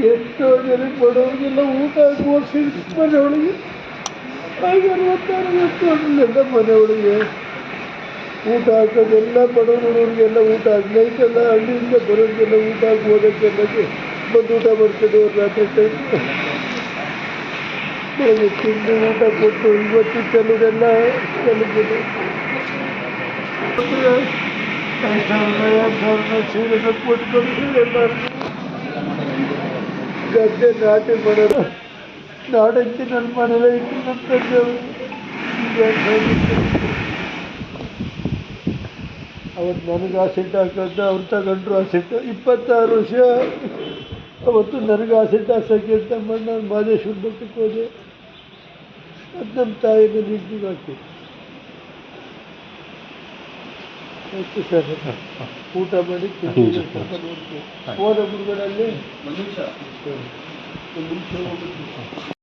ಎಷ್ಟೋ ಜನ ಬಡವರಿಗೆಲ್ಲ ಊಟ ಹಾಕುವ ಮನೆಯೊಳಗೆ ಹಾಗೆ 66 ವರ್ಷ ಮನೆಯೊಳಗೆ ಊಟ ಹಾಕೋದೆಲ್ಲ ಬಡವರಿಗೆಲ್ಲ ಊಟ ನೈಟೆಲ್ಲ ಹಳ್ಳಿಯಿಂದ ಬರೋರಿಗೆಲ್ಲ ಊಟ ಹಾಕಿ ಓದೋಕ್ಕೆಲ್ಲಗೆ ಬಂದು ಊಟ ಮಾಡ್ಕೊಂಡು ಅವ್ರು ರಾತ್ರಿ ಟೈಮ್ ಬೆಳಗ್ಗೆ ತಿಂದು ಊಟ ಕೊಟ್ಟು ಇವತ್ತು ಕೆಲವರೆಲ್ಲ ಕೆಲವು ಸೀರೆ ಕೊಟ್ಕೊಂಡು ಎಲ್ಲರಿಗೂ ಗದ್ದೆ ನಾಟಿ ಮಾಡೋದು ನಾಡಂತೆ ನನ್ನ ಮನೇಲೆ ಇಟ್ಟು ನನ್ನ ತಂದೆಯವರು ಅವತ್ತು ನನಗೆ ಆಸೆಟ್ ಹಾಕೋದು ಅವ್ರು ತಗೊಂಡ್ರು ಆಸೆಟ್ 26 ವರ್ಷ ಅವತ್ತು ನನಗೆ ಆಸೆಟ್ ಹಾಸೋಕ್ಕೆ ಅಂತ ಮಾಡಿ ನಾನು ಮಾದೇಶ್ವರ ಬೆಟ್ಟಕ್ಕೆ ಹೋದೆ. ಅದು ನಮ್ಮ ತಾಯಿನ ನಿಂತಿಗೆ ಹಾಕಿ ಆಯಿತು ಸರ್ ಊಟ ಮಾಡಿ ನೋಡ್ತೀವಿ ಹೋದ ಮುರುಗನಲ್ಲಿ ಒಂದು ನಿಮಿಷ ಹೋಗ್ಬಿಟ್ಟು